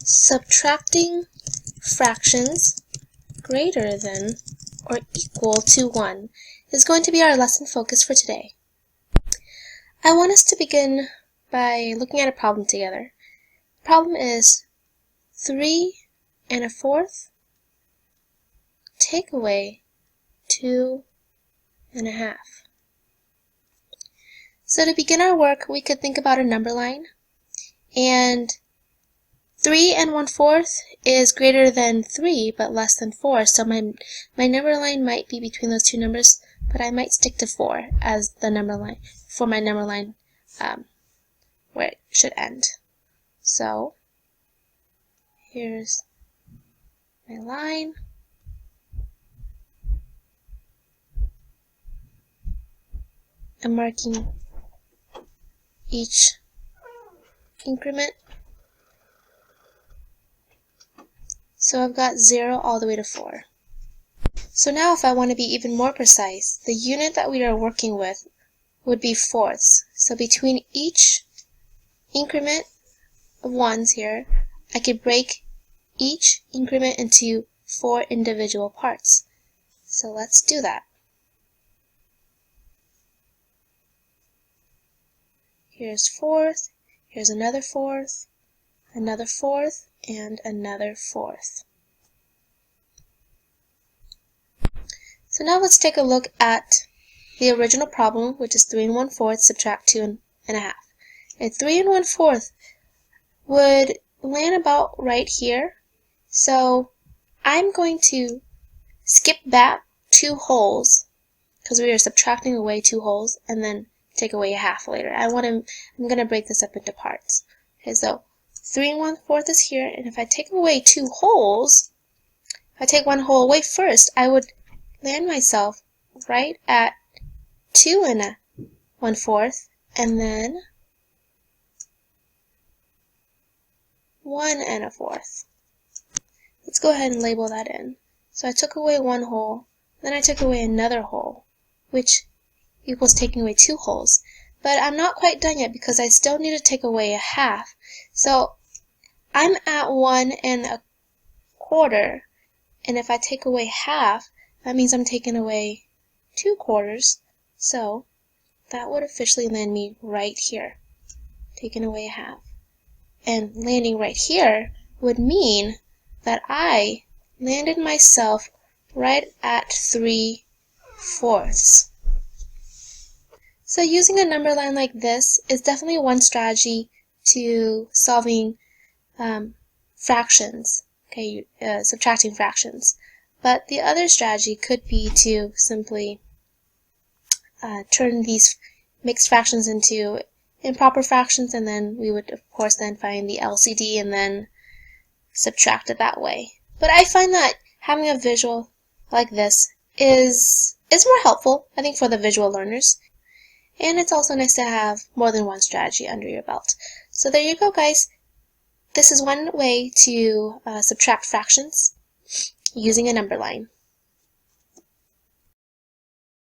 Subtracting fractions greater than or equal to 1 is going to be our lesson focus for today. I want us to begin by looking at a problem together. The problem is 3 1/4 take away 2 1/2. So to begin our work, we could think about a number line, and 3 1/4 is greater than 3 but less than 4, so my number line might be between those two numbers, but I might stick to 4 as the number line for my number line where it should end. So here's my line. I'm marking each increment. So I've got 0 all the way to 4. So now if I want to be even more precise, the unit that we are working with would be fourths. So between each increment of ones here, I could break each increment into 4 individual parts. So let's do that. Here's fourth, here's another fourth, and another fourth. So now let's take a look at the original problem, which is 3 1/4 subtract 2 1/2. And 3 1/4 would land about right here. So I'm going to skip back 2 wholes, because we are subtracting away 2 wholes, and then take away a half later. I'm going to break this up into parts. Okay, so 3 1/4 is here, and if I take away 2 wholes, if I take one whole away first, I would land myself right at 2 1/4, and then 1 1/4. Let's go ahead and label that in. So I took away 1 whole, then I took away another whole, which equals taking away 2 wholes. But I'm not quite done yet because I still need to take away a half. So I'm at 1 1/4, and if I take away half, that means I'm taking away 2 quarters. So that would officially land me right here, taking away a half. And landing right here would mean that I landed myself right at 3/4. So using a number line like this is definitely one strategy to solving fractions, okay, subtracting fractions. But the other strategy could be to simply turn these mixed fractions into improper fractions, and then we would of course then find the LCD and then subtract it that way. But I find that having a visual like this is more helpful, I think, for the visual learners. And it's also nice to have more than one strategy under your belt. So there you go, guys. This is one way to subtract fractions using a number line.